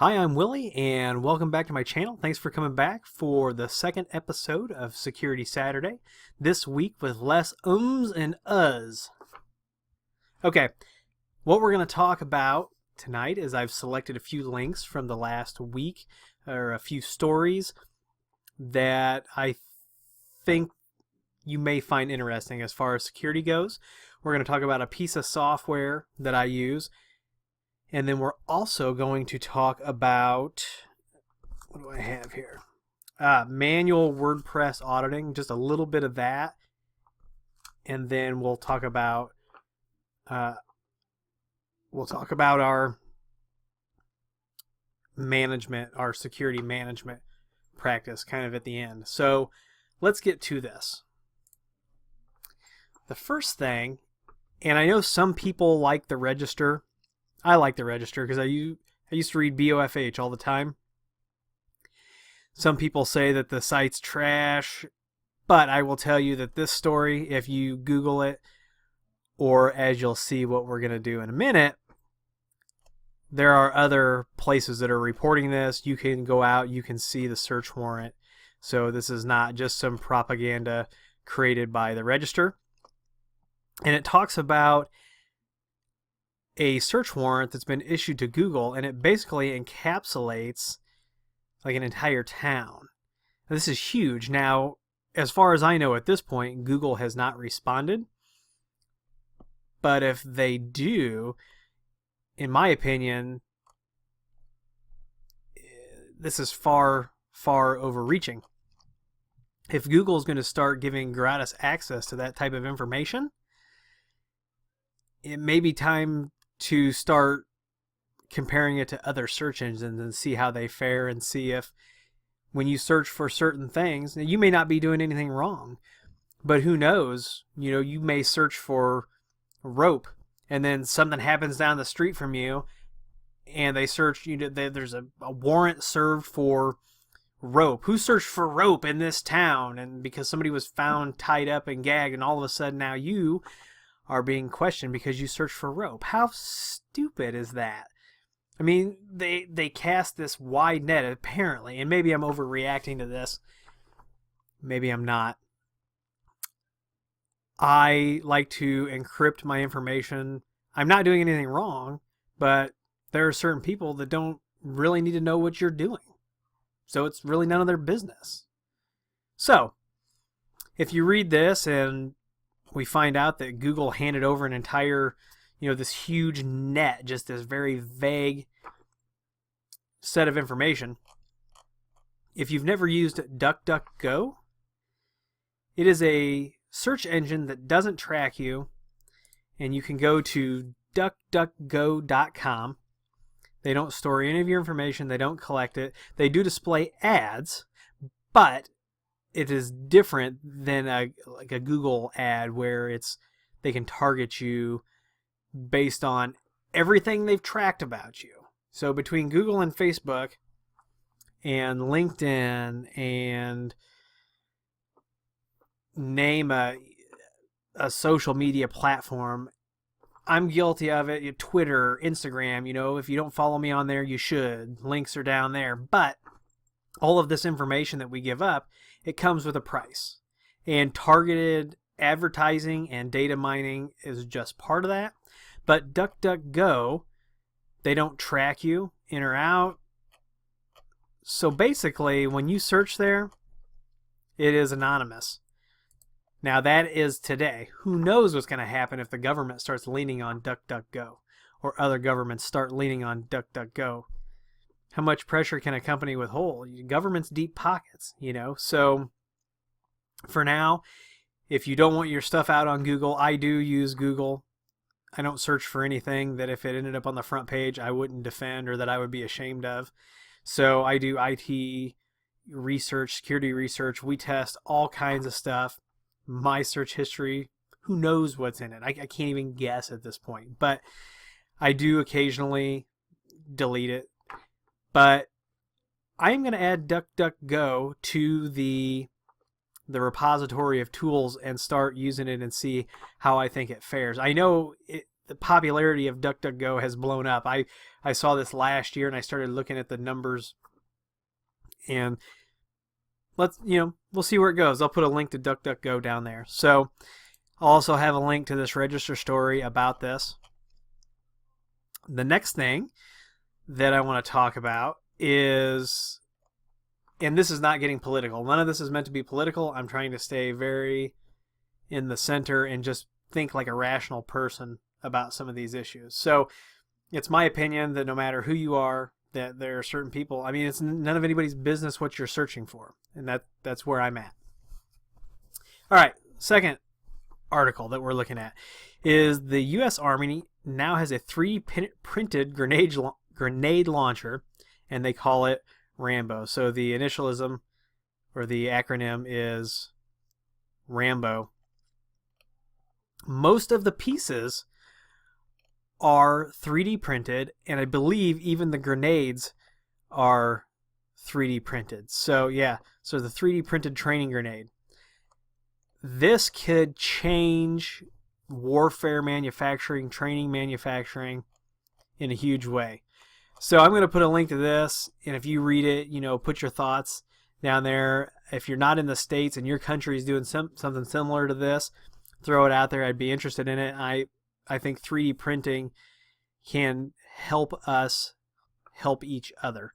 Hi, I'm Willie, and welcome back to my channel. Thanks for coming back for the second episode of Security Saturday, this week with less ums and uhs. Okay, what we're going to talk about tonight is I've selected a few links from the last week, or a few stories that I think you may find interesting as far as security goes. We're going to talk about a piece of software that I use. And then we're also going to talk about, what do I have here? Manual WordPress auditing, just a little bit of that. And then we'll talk about our management, our security management practice kind of at the end. So let's get to this. The first thing, and I know some people like the register. I like the register because I used to read BOFH all the time. Some people say that the site's trash, but I will tell you that this story, if you Google it, or as you'll see what we're going to do in a minute, there are other places that are reporting this. You can go out, you can see the search warrant. So this is not just some propaganda created by the register. And it talks about a search warrant that's been issued to Google, and it basically encapsulates like an entire town. Now, this is huge. Now, as far as I know at this point, Google has not responded. But if they do, in my opinion, this is far, far overreaching. If Google is going to start giving gratis access to that type of information, it may be time to start comparing it to other search engines and see how they fare, and see if when you search for certain things, you may not be doing anything wrong, but who knows, you may search for rope and then something happens down the street from you and they search, there's a warrant served for rope. Who searched for rope in this town? And because somebody was found tied up and gagged, and all of a sudden now you are being questioned because you searched for rope. How stupid is that? I mean, they cast this wide net, apparently, and maybe I'm overreacting to this. Maybe I'm not. I like to encrypt my information. I'm not doing anything wrong, but there are certain people that don't really need to know what you're doing. So it's really none of their business. So, if you read this and we find out that Google handed over an entire, this huge net, just this very vague set of information. If you've never used DuckDuckGo, it is a search engine that doesn't track you, and you can go to duckduckgo.com. They don't store any of your information. They don't collect it. They do display ads, but it is different than a Google ad where they can target you based on everything they've tracked about you. So between Google and Facebook and LinkedIn and name a social media platform, I'm guilty of it. Twitter, Instagram, if you don't follow me on there, you should. Links are down there. But all of this information that we give up, it comes with a price. And targeted advertising and data mining is just part of that. But DuckDuckGo, they don't track you in or out. So basically, when you search there, it is anonymous. Now that is today. Who knows what's going to happen if the government starts leaning on DuckDuckGo, or other governments start leaning on DuckDuckGo. How much pressure can a company withhold? Government's deep pockets, So for now, if you don't want your stuff out on Google, I do use Google. I don't search for anything that if it ended up on the front page, I wouldn't defend or that I would be ashamed of. So I do IT research, security research. We test all kinds of stuff. My search history, who knows what's in it? I can't even guess at this point. But I do occasionally delete it. But I'm going to add DuckDuckGo to the repository of tools and start using it and see how I think it fares. I know the popularity of DuckDuckGo has blown up. I saw this last year and I started looking at the numbers, and we'll see where it goes. I'll put a link to DuckDuckGo down there. So I'll also have a link to this Register story about this. The next thing that I want to talk about is, and this is not getting political. None of this is meant to be political. I'm trying to stay very in the center and just think like a rational person about some of these issues. So it's my opinion that no matter who you are, that there are certain people, I mean, it's none of anybody's business what you're searching for. And that's where I'm at. All right, second article that we're looking at is the U.S. Army now has a 3D printed grenade launcher, and they call it Rambo. So the initialism or the acronym is Rambo. Most of the pieces are 3D printed, and I believe even the grenades are 3D printed. So yeah, so the 3D printed training grenade. This could change warfare manufacturing, training manufacturing in a huge way. So I'm going to put a link to this, and if you read it, put your thoughts down there. If you're not in the States and your country is doing something similar to this, throw it out there. I'd be interested in it. I think 3D printing can help us help each other.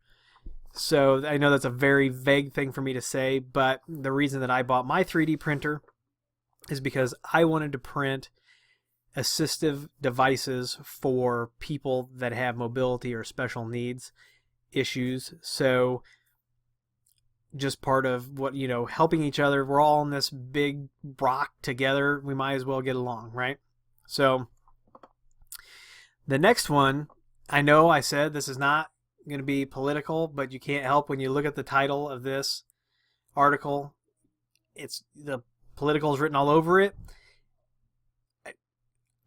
So I know that's a very vague thing for me to say, but the reason that I bought my 3D printer is because I wanted to print assistive devices for people that have mobility or special needs issues. So just part of what, helping each other. We're all in this big rock together. We might as well get along, right? So the next one, I know I said this is not going to be political, but you can't help when you look at the title of this article. It's the political is written all over it.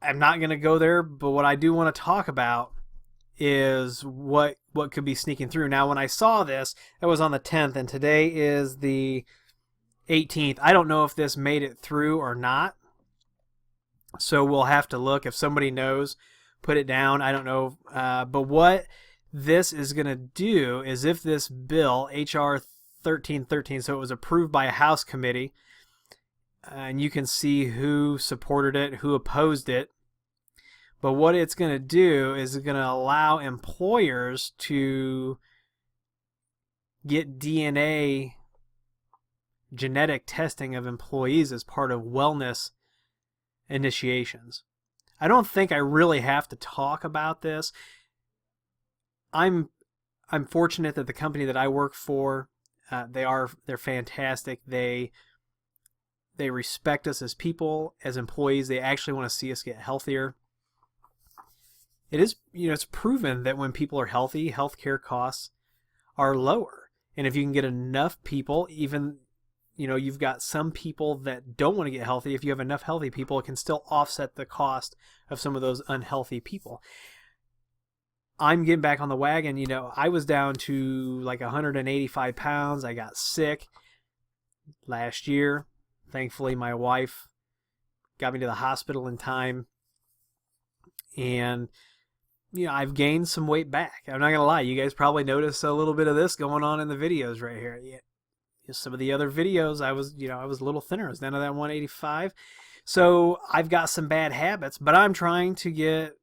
I'm not going to go there, but what I do want to talk about is what could be sneaking through. Now, when I saw this, that was on the 10th, and today is the 18th. I don't know if this made it through or not, so we'll have to look. If somebody knows, put it down. I don't know. But what this is going to do is, if this bill, H.R. 1313, so it was approved by a House committee, and you can see who supported it, who opposed it. But what it's going to do is it's going to allow employers to get DNA genetic testing of employees as part of wellness initiations. I don't think I really have to talk about this. I'm fortunate that the company that I work for, they're fantastic. They respect us as people, as employees. They actually want to see us get healthier. It is, it's proven that when people are healthy, healthcare costs are lower. And if you can get enough people, even, you've got some people that don't want to get healthy. If you have enough healthy people, it can still offset the cost of some of those unhealthy people. I'm getting back on the wagon. I was down to like 185 pounds. I got sick last year. Thankfully, my wife got me to the hospital in time. And I've gained some weight back. I'm not going to lie. You guys probably noticed a little bit of this going on in the videos right here. Some of the other videos, I was a little thinner. I was down to that 185. So I've got some bad habits, but I'm trying to get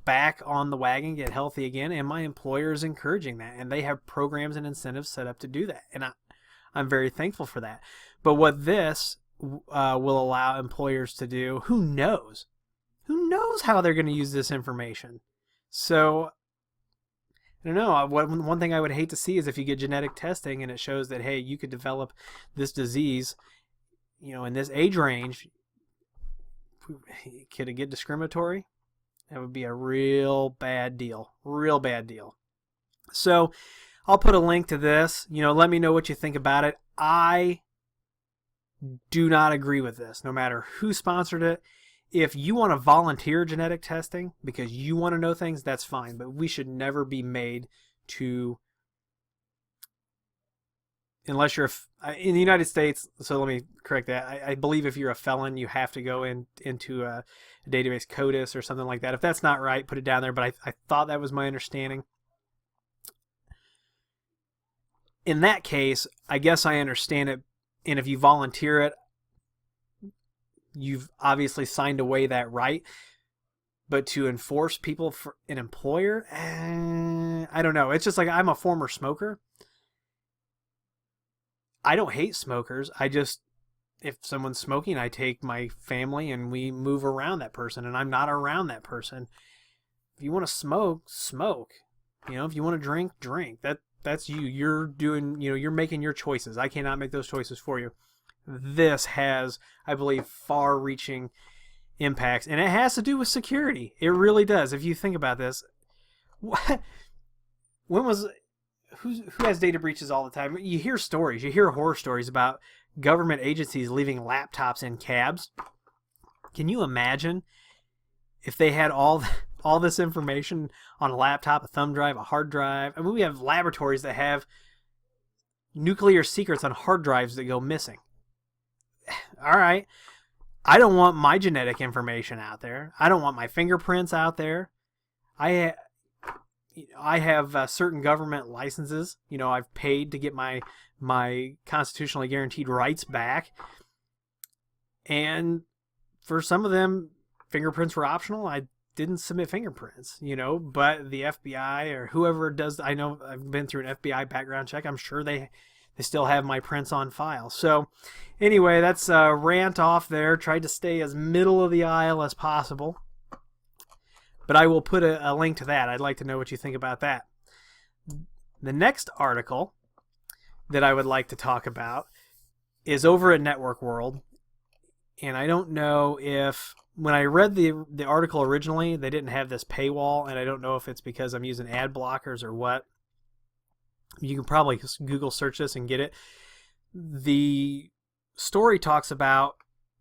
back on the wagon, get healthy again, and my employer is encouraging that, and they have programs and incentives set up to do that, and I'm very thankful for that. But what this will allow employers to do, who knows how they're going to use this information. So I don't know. One thing I would hate to see is if you get genetic testing and it shows that, hey, you could develop this disease, in this age range. Could it get discriminatory? That would be a real bad deal. Real bad deal. So I'll put a link to this. Let me know what you think about it. I do not agree with this, no matter who sponsored it. If you want to volunteer genetic testing because you want to know things, that's fine. But we should never be made to unless you're in the United States. So let me correct that. I believe if you're a felon, you have to go into a database CODIS or something like that. If that's not right, put it down there. But I thought that was my understanding. In that case, I guess I understand it. And if you volunteer it, you've obviously signed away that right. But to enforce people for an employer, I don't know. It's just like, I'm a former smoker. I don't hate smokers. If someone's smoking, I take my family and we move around that person, and I'm not around that person. If you want to smoke, smoke. If you want to drink, drink. That's you. You're doing, you're making your choices. I cannot make those choices for you. This has, I believe, far-reaching impacts, and it has to do with security. It really does. If you think about this, who has data breaches all the time? You hear stories, you hear horror stories about government agencies leaving laptops in cabs. Can you imagine if they had all this information on a laptop, a thumb drive, a hard drive? I mean, we have laboratories that have nuclear secrets on hard drives that go missing. All right. I don't want my genetic information out there. I don't want my fingerprints out there. I have certain government licenses. I've paid to get my constitutionally guaranteed rights back. And for some of them, fingerprints were optional. I didn't submit fingerprints, but the FBI or whoever does, I know I've been through an FBI background check. I'm sure they still have my prints on file. So anyway, that's a rant off there. Tried to stay as middle of the aisle as possible. But I will put a link to that. I'd like to know what you think about that. The next article that I would like to talk about is over at Network World. And I don't know if, when I read the article originally, they didn't have this paywall. And I don't know if it's because I'm using ad blockers or what. You can probably Google search this and get it. The story talks about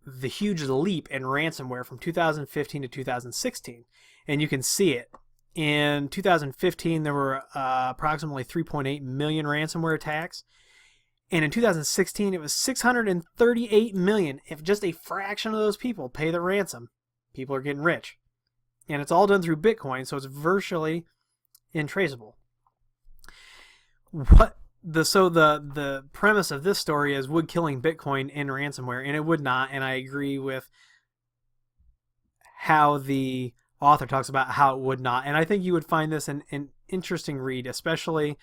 the huge leap in ransomware from 2015 to 2016. And you can see it. In 2015, there were approximately 3.8 million ransomware attacks. And in 2016, it was 638 million. If just a fraction of those people pay the ransom, people are getting rich. And it's all done through Bitcoin, so it's virtually intraceable. The premise of this story is, would killing Bitcoin end ransomware? And it would not. And I agree with how the author talks about how it would not. And I think you would find this an interesting read, especially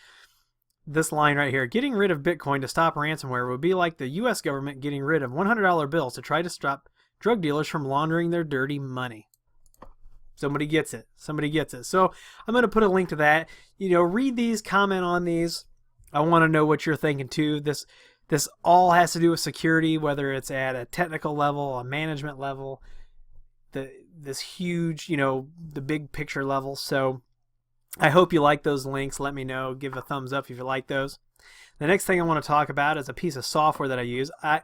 this line right here. Getting rid of Bitcoin to stop ransomware would be like the U.S. government getting rid of $100 bills to try to stop drug dealers from laundering their dirty money. Somebody gets it. Somebody gets it. So I'm going to put a link to that. Read these, comment on these. I want to know what you're thinking too. This all has to do with security, whether it's at a technical level, a management level, this huge, the big picture level. So I hope you like those links. Let me know. Give a thumbs up if you like those. The next thing I want to talk about is a piece of software that I use. I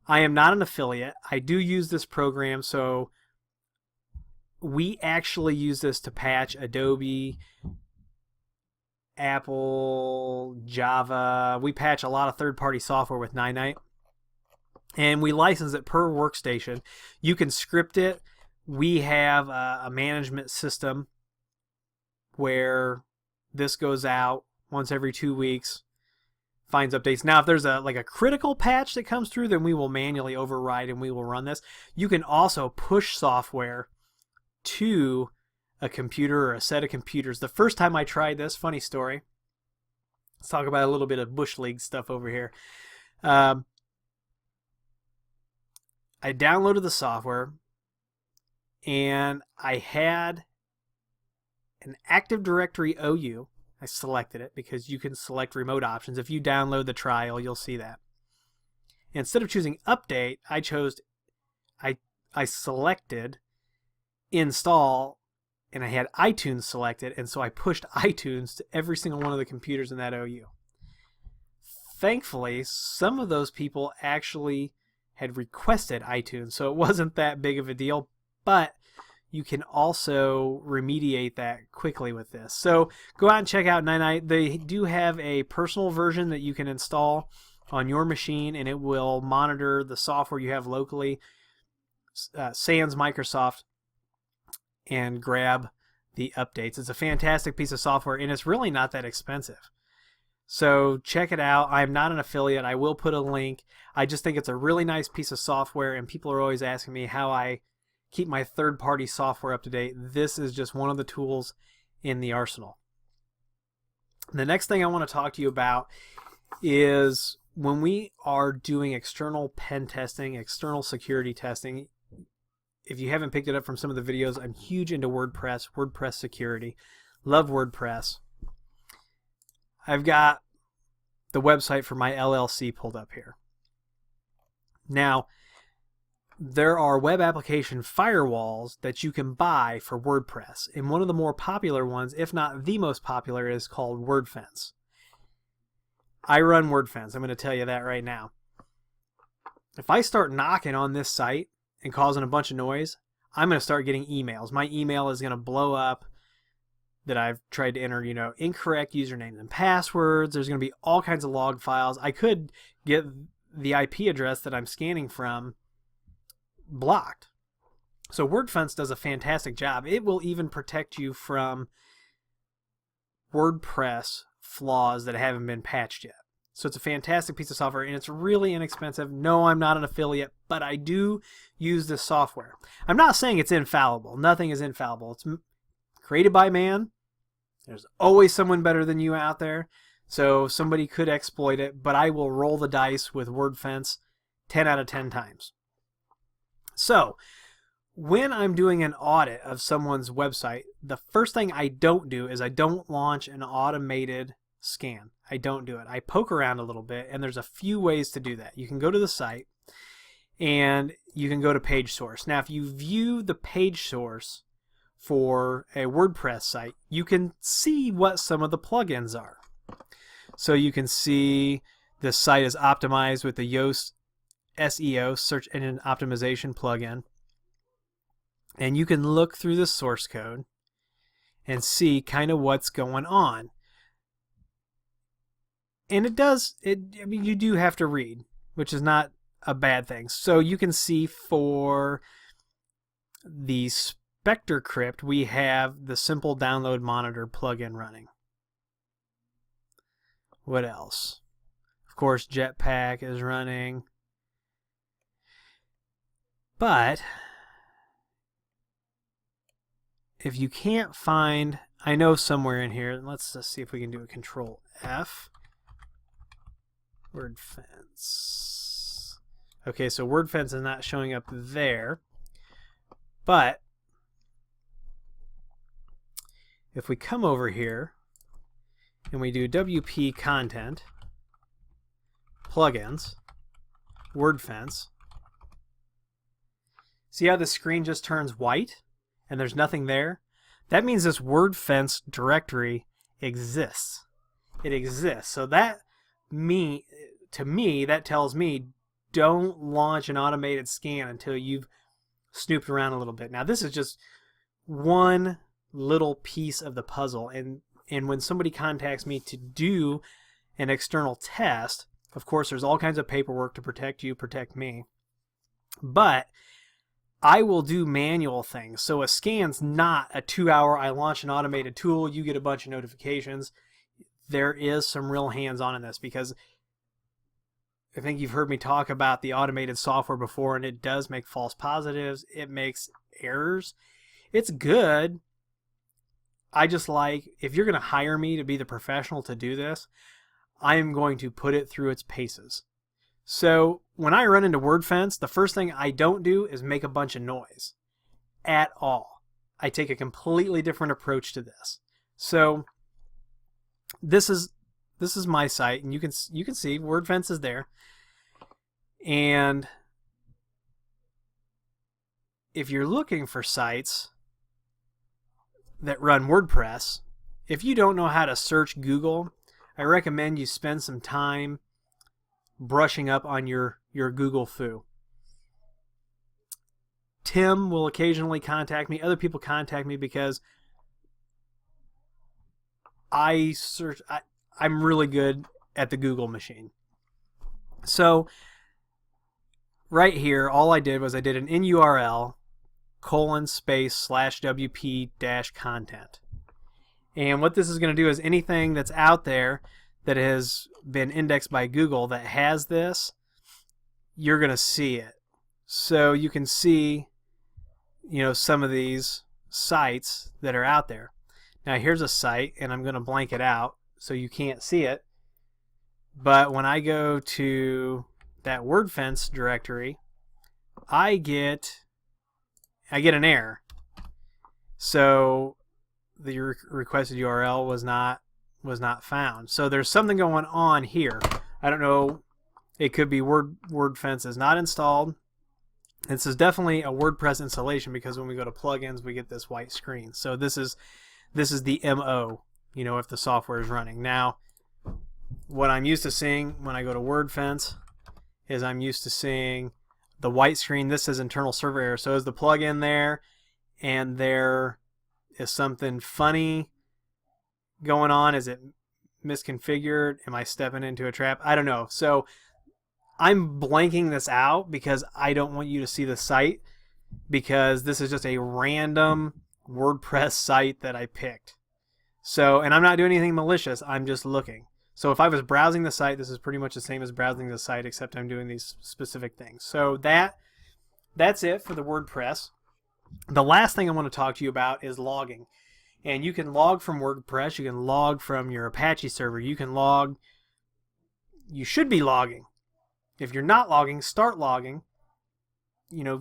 am not an affiliate. I do use this program, so we actually use this to patch Adobe, Apple, Java. We patch a lot of third-party software with Ninite, and we license it per workstation. You can script it. We have a management system where this goes out once every 2 weeks, finds updates. Now, if there's a critical patch that comes through, then we will manually override and we will run this. You can also push software to a computer or a set of computers. The first time I tried this, funny story. Let's talk about a little bit of Bush League stuff over here. I downloaded the software, and I had an Active Directory OU. I selected it because you can select remote options. If you download the trial, you'll see that. Instead of choosing update, I selected install, and I had iTunes selected, and so I pushed iTunes to every single one of the computers in that OU. Thankfully, some of those people actually had requested iTunes, so it wasn't that big of a deal, but you can also remediate that quickly with this. So go out and check out 99. They do have a personal version that you can install on your machine, and it will monitor the software you have locally, sans Microsoft, and grab the updates. It's a fantastic piece of software, and it's really not that expensive. So check it out. I'm not an affiliate. I will put a link. I just think it's a really nice piece of software, and people are always asking me how I keep my third-party software up to date. This is just one of the tools in the arsenal. The next thing I want to talk to you about is when we are doing external pen testing, external security testing. If you haven't picked it up from some of the videos, I'm huge into WordPress security. Love WordPress. I've got the website for my LLC pulled up here. Now, there are web application firewalls that you can buy for WordPress, and one of the more popular ones, if not the most popular, is called Wordfence. I run Wordfence. I'm going to tell you that right now. If I start knocking on this site and causing a bunch of noise, I'm going to start getting emails. My email is going to blow up that I've tried to enter, incorrect usernames and passwords. There's going to be all kinds of log files. I could get the IP address that I'm scanning from blocked. So Wordfence does a fantastic job. It will even protect you from WordPress flaws that haven't been patched yet. So it's a fantastic piece of software, and it's really inexpensive. No, I'm not an affiliate, but I do use this software. I'm not saying it's infallible. Nothing is infallible. It's created by man. There's always someone better than you out there, so somebody could exploit it, but I will roll the dice with Wordfence 10 out of 10 times. So when I'm doing an audit of someone's website, the first thing I don't do is I don't launch an automated scan. I don't do it. I poke around a little bit, and there's a few ways to do that. You can go to the site, and you can go to page source. Now, if you view the page source for a WordPress site, you can see what some of the plugins are. So you can see the site is optimized with the Yoast SEO, search engine optimization plugin. And you can look through the source code and see kind of what's going on. And you do have to read, which is not a bad thing. So you can see for the Spectre Crypt, we have the Simple Download Monitor plugin running. What else? Of course, Jetpack is running. But if you can't find, I know somewhere in here, let's just see if we can do a Control F. Wordfence. Okay, so Wordfence is not showing up there. But if we come over here and we do WP Content, Plugins, Wordfence, see how the screen just turns white and there's nothing there? That means this Wordfence directory exists. It exists. So to me, that tells me don't launch an automated scan until you've snooped around a little bit. Now, this is just one little piece of the puzzle, and when somebody contacts me to do an external test, of course, there's all kinds of paperwork to protect you, protect me, but I will do manual things. So a scan's not a 2-hour, I launch an automated tool, you get a bunch of notifications. There is some real hands-on in this, because I think you've heard me talk about the automated software before, and it does make false positives. It makes errors. It's good. I just like, if you're going to hire me to be the professional to do this, I am going to put it through its paces. So when I run into Wordfence, the first thing I don't do is make a bunch of noise at all. I take a completely different approach to this. So this is my site, and you can see Wordfence is there. And if you're looking for sites that run WordPress, if you don't know how to search Google, I recommend you spend some time brushing up on your Google foo. Tim will occasionally contact me. Other people contact me because I'm really good at the Google machine. So right here, all I did was I did an in-URL :/WP-content. And what this is going to do is anything that's out there that has been indexed by Google that has this, you're going to see it. So you can see, some of these sites that are out there. Now here's a site, and I'm going to blank it out so you can't see it. But when I go to that Wordfence directory, I get an error. So the requested URL was not found. So there's something going on here. I don't know. It could be Wordfence is not installed. This is definitely a WordPress installation because when we go to plugins, we get this white screen. So this is the MO, if the software is running. Now, what I'm used to seeing when I go to Wordfence is I'm used to seeing the white screen. This is internal server error. So is the plugin there, and there is something funny going on? Is it misconfigured? Am I stepping into a trap? I don't know. So I'm blanking this out because I don't want you to see the site, because this is just a random WordPress site that I picked. So, and I'm not doing anything malicious. I'm just looking. So if I was browsing the site, this is pretty much the same as browsing the site, except I'm doing these specific things. So that's it for the WordPress. The last thing I want to talk to you about is logging. And you can log from WordPress. You can log from your Apache server. You should be logging. If you're not logging, start logging.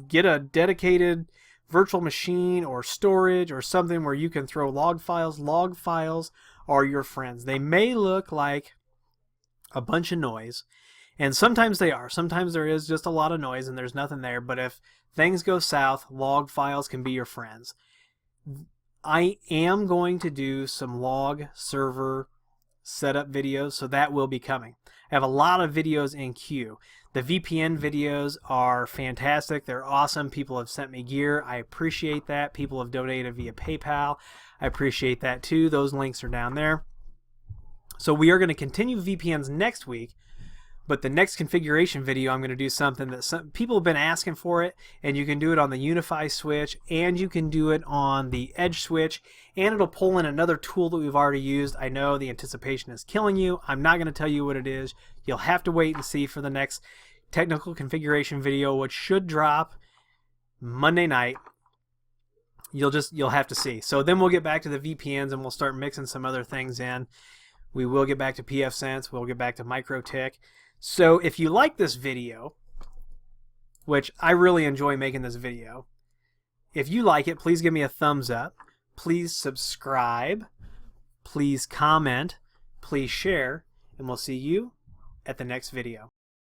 Get a dedicated virtual machine or storage or something where you can throw log files. Log files are your friends. They may look like a bunch of noise, and sometimes they are. Sometimes there is just a lot of noise and there's nothing there, but if things go south, log files can be your friends. I am going to do some log server setup videos, so that will be coming. I have a lot of videos in queue. The VPN videos are fantastic. They're awesome. People have sent me gear. I appreciate that. People have donated via PayPal. I appreciate that too. Those links are down there. So we are going to continue VPNs next week, but the next configuration video I'm going to do something that some people have been asking for it, and you can do it on the Unify switch, and you can do it on the Edge switch, and it'll pull in another tool that we've already used. I know the anticipation is killing you. I'm not going to tell you what it is. You'll have to wait and see for the next technical configuration video, which should drop Monday night. You'll have to see. So then we'll get back to the VPNs and we'll start mixing some other things in. We will get back to pfSense. We'll get back to MikroTik. So if you like this video, which I really enjoy making this video, if you like it, please give me a thumbs up. Please subscribe. Please comment. Please share. And we'll see you at the next video.